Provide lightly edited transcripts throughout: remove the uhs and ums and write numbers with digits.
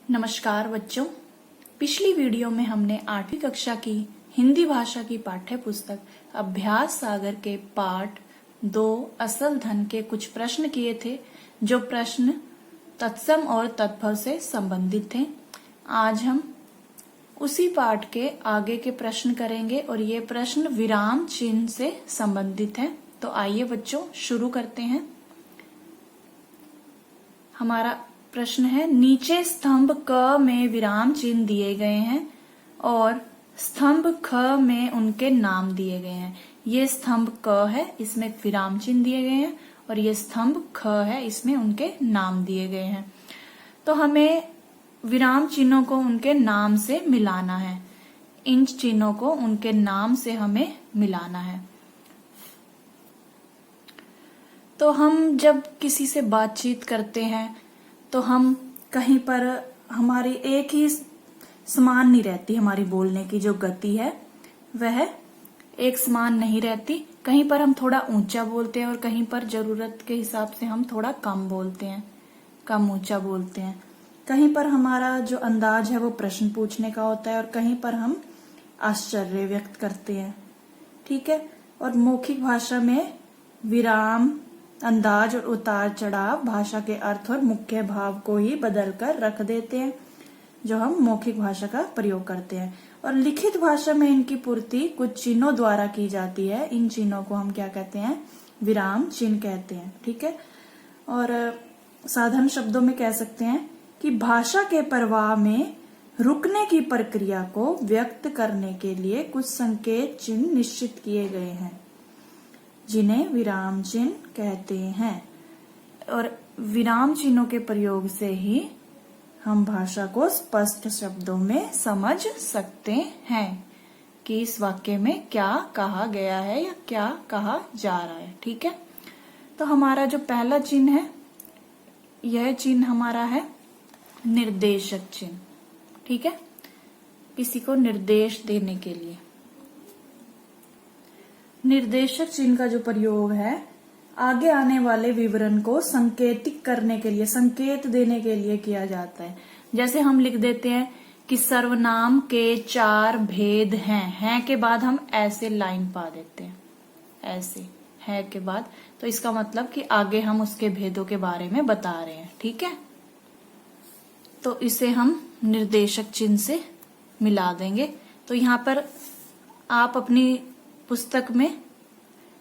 नमस्कार बच्चों। पिछली वीडियो में हमने 8वीं कक्षा की हिंदी भाषा की पाठ्य पुस्तक अभ्यास सागर के पाठ 2 असल धन के कुछ प्रश्न किए थे, जो प्रश्न तत्सम और तद्भव से संबंधित थे। आज हम उसी पाठ के आगे के प्रश्न करेंगे और ये प्रश्न विराम चिन्ह से संबंधित है। तो आइए बच्चों शुरू करते हैं। हमारा प्रश्न है, नीचे स्तंभ क में विराम चिन्ह दिए गए हैं और स्तंभ ख में उनके नाम दिए गए हैं। ये स्तंभ क है, इसमें विराम चिन्ह दिए गए हैं, और ये स्तंभ ख है, इसमें उनके नाम दिए गए हैं। तो हमें विराम चिन्हों को उनके नाम से मिलाना है। इन चिन्हों को उनके नाम से हमें मिलाना है। तो हम जब किसी से बातचीत करते हैं तो हम कहीं पर हमारी एक ही समान नहीं रहती, हमारी बोलने की जो गति है वह एक समान नहीं रहती। कहीं पर हम थोड़ा ऊंचा बोलते हैं और कहीं पर जरूरत के हिसाब से हम थोड़ा कम बोलते हैं, कम ऊंचा बोलते हैं। कहीं पर हमारा जो अंदाज है वो प्रश्न पूछने का होता है और कहीं पर हम आश्चर्य व्यक्त करते हैं। ठीक है। और मौखिक भाषा में विराम, अंदाज और उतार चढ़ाव भाषा के अर्थ और मुख्य भाव को ही बदलकर रख देते हैं, जो हम मौखिक भाषा का प्रयोग करते हैं। और लिखित भाषा में इनकी पूर्ति कुछ चिन्हों द्वारा की जाती है। इन चिन्हों को हम क्या कहते हैं? विराम चिन्ह कहते हैं। ठीक है। और साधारण शब्दों में कह सकते हैं कि भाषा के प्रवाह में रुकने की प्रक्रिया को व्यक्त करने के लिए कुछ संकेत चिन्ह निश्चित किए गए हैं, जिन्हें विराम चिन्ह कहते हैं। और विराम चिन्हों के प्रयोग से ही हम भाषा को स्पष्ट शब्दों में समझ सकते हैं कि इस वाक्य में क्या कहा गया है या क्या कहा जा रहा है। ठीक है। तो हमारा जो पहला चिन्ह है, यह चिन्ह हमारा है निर्देशक चिन्ह। ठीक है। किसी को निर्देश देने के लिए निर्देशक चिन्ह का जो प्रयोग है, आगे आने वाले विवरण को संकेतिक करने के लिए, संकेत देने के लिए किया जाता है। जैसे हम लिख देते हैं कि सर्वनाम के 4 भेद हैं के बाद हम ऐसे लाइन पा देते हैं, ऐसे है के बाद, तो इसका मतलब कि आगे हम उसके भेदों के बारे में बता रहे हैं। ठीक है। तो इसे हम निर्देशक चिन्ह से मिला देंगे। तो यहाँ पर आप अपनी पुस्तक में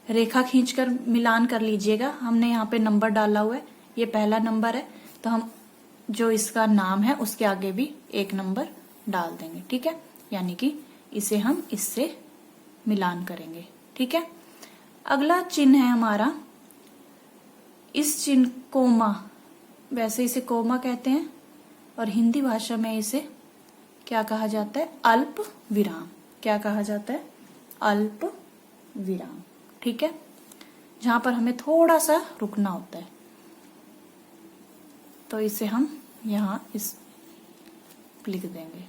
रेखा खींचकर मिलान कर लीजिएगा। हमने यहाँ पे नंबर डाला हुआ है, ये पहला नंबर है, तो हम जो इसका नाम है उसके आगे भी 1 नंबर डाल देंगे। ठीक है। यानी कि इसे हम इससे मिलान करेंगे। ठीक है। अगला चिन्ह है हमारा, इस चिन्ह कोमा, वैसे इसे कोमा कहते हैं और हिंदी भाषा में इसे क्या कहा जाता है? अल्प विराम। क्या कहा जाता है? अल्प विराम। ठीक है। जहां पर हमें थोड़ा सा रुकना होता है, तो इसे हम यहां इस लिख देंगे।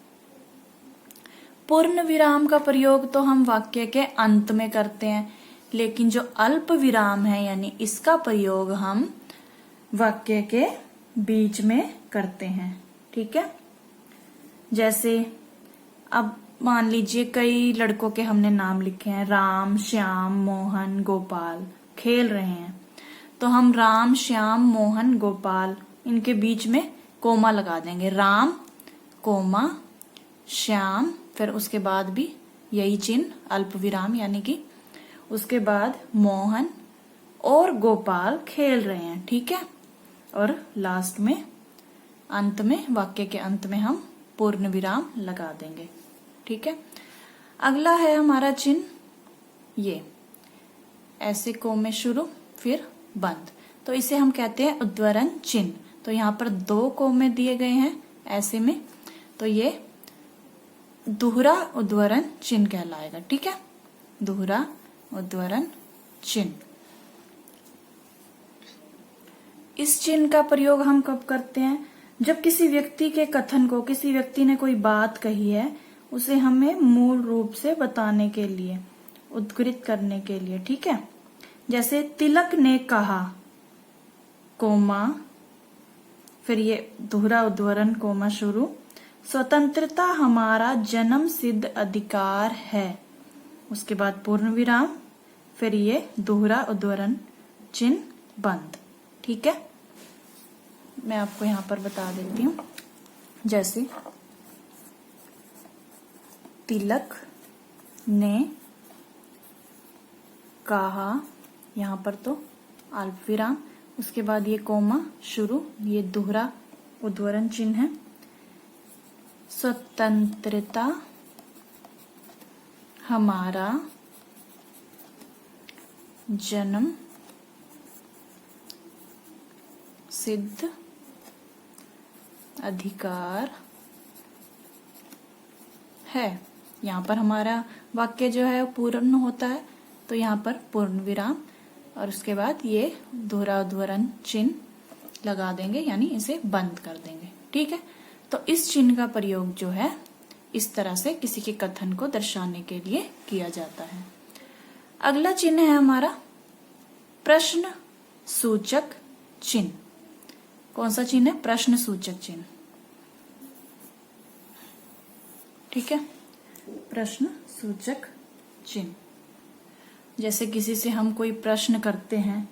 पूर्ण विराम का प्रयोग तो हम वाक्य के अंत में करते हैं, लेकिन जो अल्प विराम है यानी इसका प्रयोग हम वाक्य के बीच में करते हैं। ठीक है। जैसे अब मान लीजिए कई लड़कों के हमने नाम लिखे हैं, राम, श्याम, मोहन, गोपाल, खेल रहे हैं, तो हम राम, श्याम, मोहन, गोपाल, इनके बीच में कोमा लगा देंगे। राम कोमा श्याम, फिर उसके बाद भी यही चिन्ह अल्प विराम, यानी कि उसके बाद मोहन और गोपाल खेल रहे हैं। ठीक है। और लास्ट में अंत में, वाक्य के अंत में हम पूर्ण विराम लगा देंगे। ठीक है। अगला है हमारा चिन्ह, ये ऐसे कोमे शुरू फिर बंद, तो इसे हम कहते हैं उद्धरण चिन्ह। तो यहाँ पर 2 कोमे दिए गए हैं ऐसे में, तो ये दोहरा उद्धरण चिन्ह कहलाएगा। ठीक है। दोहरा उद्धरण चिन्ह। इस चिन्ह का प्रयोग हम कब करते हैं? जब किसी व्यक्ति के कथन को, किसी व्यक्ति ने कोई बात कही है, उसे हमें मूल रूप से बताने के लिए, उद्धृत करने के लिए। ठीक है। जैसे तिलक ने कहा, कोमा, फिर ये दोहरा उद्धरण कोमा शुरू, स्वतंत्रता हमारा जन्म सिद्ध अधिकार है। उसके बाद पूर्ण विराम, फिर ये दोहरा उद्धरण चिन्ह बंद। ठीक है, मैं आपको यहां पर बता देती हूं। जैसे तिलक ने कहा, यहां पर तो अल्प विराम, उसके बाद ये कोमा शुरू, ये दोहरा उद्धरण चिन्ह है। स्वतंत्रता हमारा जन्म सिद्ध अधिकार है। यहाँ पर हमारा वाक्य जो है पूर्ण होता है, तो यहाँ पर पूर्ण विराम और उसके बाद ये दोहरा उद्धरण चिन्ह लगा देंगे, यानी इसे बंद कर देंगे। ठीक है, तो इस चिन्ह का प्रयोग जो है इस तरह से किसी के कथन को दर्शाने के लिए किया जाता है। अगला चिन्ह है हमारा प्रश्न सूचक चिन्ह। कौन सा चिन्ह है? प्रश्न सूचक चिन्ह। ठीक है, प्रश्न सूचक चिन्ह। जैसे किसी से हम कोई प्रश्न करते हैं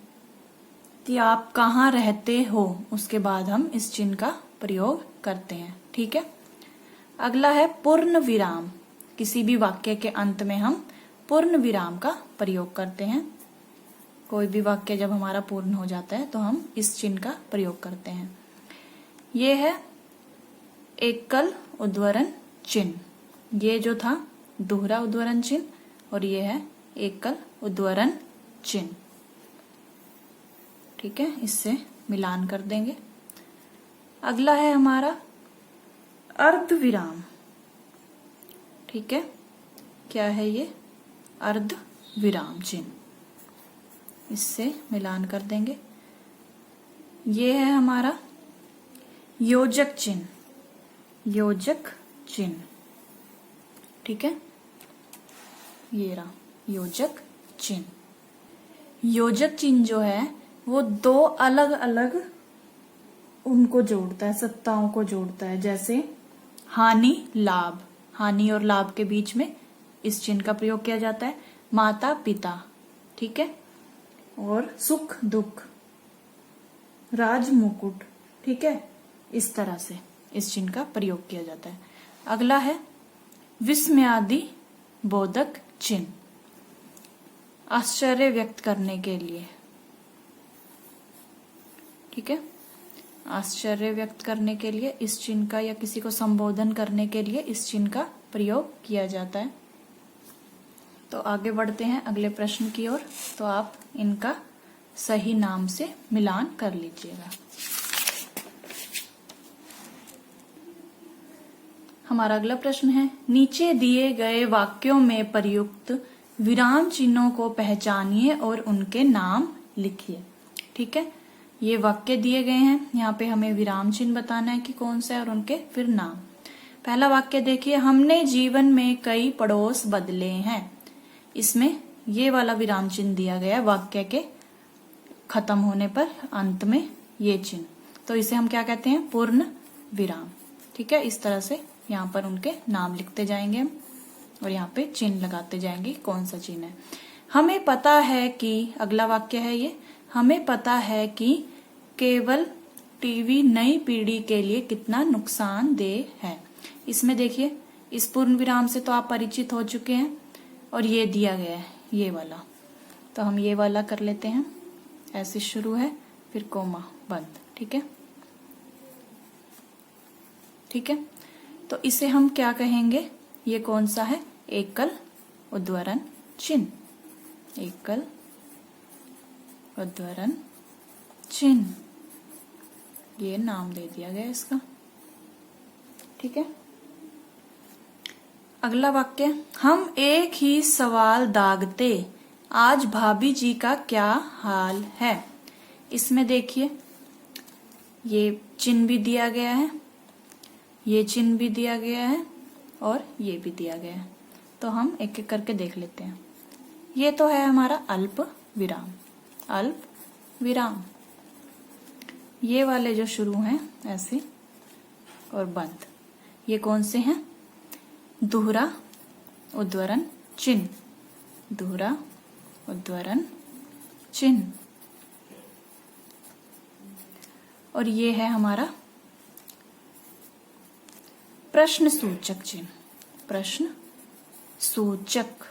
कि आप कहाँ रहते हो, उसके बाद हम इस चिन्ह का प्रयोग करते हैं। ठीक है, अगला है पूर्ण विराम। किसी भी वाक्य के अंत में हम पूर्ण विराम का प्रयोग करते हैं। कोई भी वाक्य जब हमारा पूर्ण हो जाता है तो हम इस चिन्ह का प्रयोग करते हैं। ये है एकल उद्धरण चिन्ह, ये जो था दोहरा उद्धरण चिन्ह, और ये है एकल उद्धरण चिन्ह। ठीक है, इससे मिलान कर देंगे। अगला है हमारा अर्ध विराम। ठीक है, क्या है ये? अर्ध विराम चिन्ह, इससे मिलान कर देंगे। ये है हमारा योजक चिन्ह, योजक चिन्ह। ठीक है, ये रहा योजक चिन्ह। योजक चिन्ह जो है वो दो अलग अलग उनको जोड़ता है, सत्ताओं को जोड़ता है। जैसे हानि लाभ, हानि और लाभ के बीच में इस चिन्ह का प्रयोग किया जाता है। माता पिता, ठीक है, और सुख दुख, राज मुकुट। ठीक है, इस तरह से इस चिन्ह का प्रयोग किया जाता है। अगला है विस्मयादि बोधक चिन्ह, आश्चर्य व्यक्त करने के लिए। ठीक है, आश्चर्य व्यक्त करने के लिए इस चिन्ह का, या किसी को संबोधन करने के लिए इस चिन्ह का प्रयोग किया जाता है। तो आगे बढ़ते हैं अगले प्रश्न की ओर। तो आप इनका सही नाम से मिलान कर लीजिएगा। हमारा अगला प्रश्न है, नीचे दिए गए वाक्यों में प्रयुक्त विराम चिन्हों को पहचानिए और उनके नाम लिखिए। ठीक है, ये वाक्य दिए गए हैं, यहाँ पे हमें विराम चिन्ह बताना है कि कौन सा है और उनके फिर नाम। पहला वाक्य देखिए, हमने जीवन में कई पड़ोस बदले हैं। इसमें ये वाला विराम चिन्ह दिया गया है वाक्य के खत्म होने पर अंत में ये चिन्ह, तो इसे हम क्या कहते हैं? पूर्ण विराम। ठीक है, इस तरह से यहाँ पर उनके नाम लिखते जाएंगे हम और यहाँ पे चिन्ह लगाते जाएंगे कौन सा चिन्ह है। हमें पता है कि, अगला वाक्य है ये, हमें पता है कि केवल टीवी नई पीढ़ी के लिए कितना नुकसानदेह है। इसमें देखिए, इस पूर्ण विराम से तो आप परिचित हो चुके हैं और ये दिया गया है ये वाला, तो हम ये वाला कर लेते हैं। ऐसे शुरू है, फिर कोमा बंद। ठीक है, ठीक है, तो इसे हम क्या कहेंगे? ये कौन सा है? एकल उद्धरण चिन्ह, एकल उद्धरण चिन्ह, ये नाम दे दिया गया इसका। ठीक है, अगला वाक्य, हम एक ही सवाल दागते, आज भाभी जी का क्या हाल है। इसमें देखिए, ये चिन्ह भी दिया गया है, ये चिन्ह भी दिया गया है और ये भी दिया गया है, तो हम एक एक करके देख लेते हैं। ये तो है हमारा अल्प विराम, अल्प विराम। ये वाले जो शुरू हैं ऐसे और बंद, ये कौन से हैं? दोहरा उद्धरण चिन्ह, दोहरा उद्धरण चिन्ह। और ये है हमारा प्रश्न सूचक चिन्ह, प्रश्न सूचक।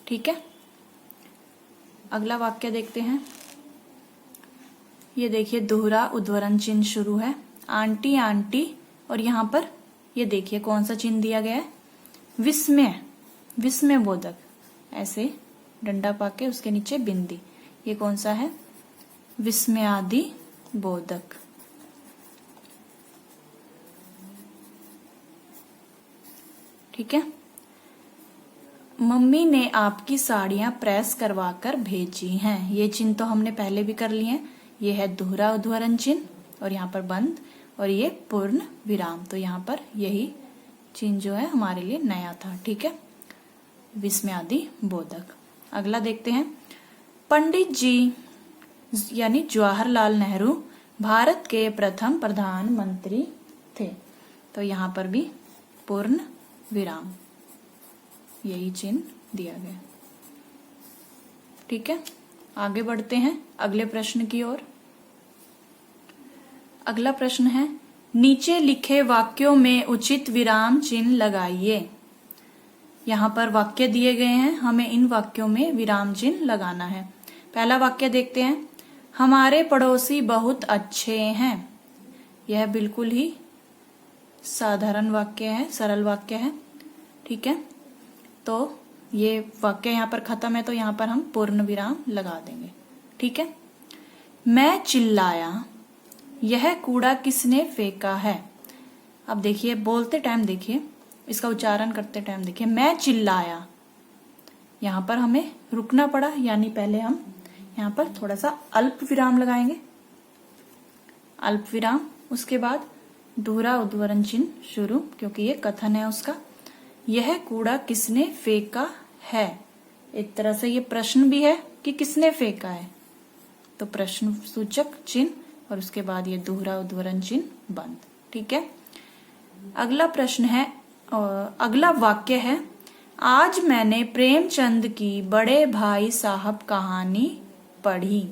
ठीक है, अगला वाक्य देखते हैं। ये देखिए दोहरा उद्धरण चिन्ह शुरू है, आंटी आंटी, और यहां पर ये देखिए कौन सा चिन्ह दिया गया है? विस्मय, विस्मय बोधक, ऐसे डंडा पाके उसके नीचे बिंदी, ये कौन सा है? विस्मयादि बोधक। ठीक है, मम्मी ने आपकी साड़ियां प्रेस करवाकर भेजी हैं, ये चिन्ह तो हमने पहले भी कर लिए हैं। ये है दोहरा उद्धरण चिन्ह और यहाँ पर बंद, और ये पूर्ण विराम, तो यहाँ पर यही चिन्ह जो है हमारे लिए नया था। ठीक है, विस्मयादि बोधक। अगला देखते हैं, पंडित जी यानी जवाहरलाल नेहरू भारत के प्रथम प्रधानमंत्री थे, तो यहाँ पर भी पूर्ण विराम, यही चिन्ह दिया गया। ठीक है, आगे बढ़ते हैं अगले प्रश्न की ओर। अगला प्रश्न है, नीचे लिखे वाक्यों में उचित विराम चिन्ह लगाइए। यहाँ पर वाक्य दिए गए हैं, हमें इन वाक्यों में विराम चिन्ह लगाना है। पहला वाक्य देखते हैं, हमारे पड़ोसी बहुत अच्छे हैं। यह बिल्कुल ही साधारण वाक्य है, सरल वाक्य है। ठीक है, तो ये वाक्य यहाँ पर खत्म है, तो यहाँ पर हम पूर्ण विराम लगा देंगे। ठीक है, मैं चिल्लाया, यह कूड़ा किसने फेंका है। अब देखिए बोलते टाइम देखिए, इसका उच्चारण करते टाइम देखिए, मैं चिल्लाया, यहाँ पर हमें रुकना पड़ा, यानी पहले हम यहाँ पर थोड़ा सा अल्प विराम लगाएंगे, अल्प विराम, उसके बाद दोहरा उद्धरण चिन्ह शुरू, क्योंकि ये कथन है उसका। यह कूड़ा किसने फेंका है, एक तरह से ये प्रश्न भी है कि किसने फेंका है, तो प्रश्न सूचक चिन्ह, और उसके बाद ये दोहरा उद्धरण चिन्ह बंद। ठीक है, अगला प्रश्न है, अगला वाक्य है, आज मैंने प्रेमचंद की बड़े भाई साहब कहानी पढ़ी।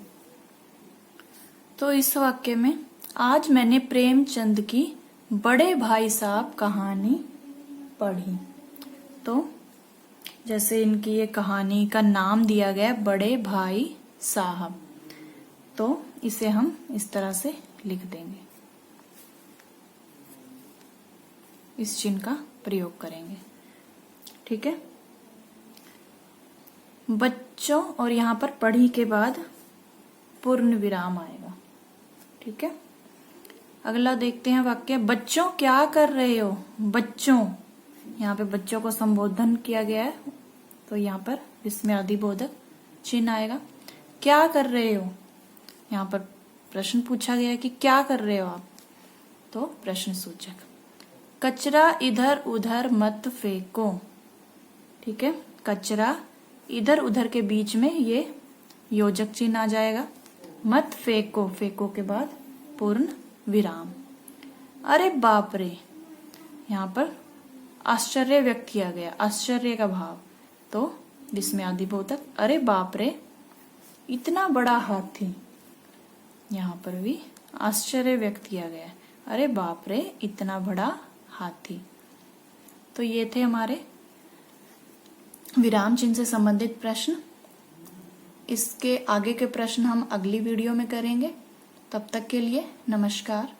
तो इस वाक्य में आज मैंने प्रेमचंद की बड़े भाई साहब कहानी पढ़ी, तो जैसे इनकी ये कहानी का नाम दिया गया बड़े भाई साहब, तो इसे हम इस तरह से लिख देंगे, इस चिन्ह का प्रयोग करेंगे। ठीक है, बच्चों, और यहाँ पर पढ़ी के बाद पूर्ण विराम आएगा। ठीक है, अगला देखते हैं वाक्य, बच्चों क्या कर रहे हो। बच्चों, यहाँ पे बच्चों को संबोधन किया गया है, तो यहाँ पर विस्मयादि बोधक चिन्ह आएगा। क्या कर रहे हो, यहाँ पर प्रश्न पूछा गया है कि क्या कर रहे हो आप, तो प्रश्न सूचक। कचरा इधर उधर मत फेंको। ठीक है, कचरा इधर उधर के बीच में ये योजक चिन्ह आ जाएगा। मत फेंको, फेंको के बाद पूर्ण विराम। अरे बाप रे, यहाँ पर आश्चर्य व्यक्त किया गया, आश्चर्य का भाव, तो विस्मयादि बोधक। अरे बाप रे, इतना बड़ा हाथी, यहाँ पर भी आश्चर्य व्यक्त किया गया है। अरे बाप रे, इतना बड़ा हाथी। तो ये थे हमारे विराम चिन्ह से संबंधित प्रश्न। इसके आगे के प्रश्न हम अगली वीडियो में करेंगे। तब तक के लिए नमस्कार।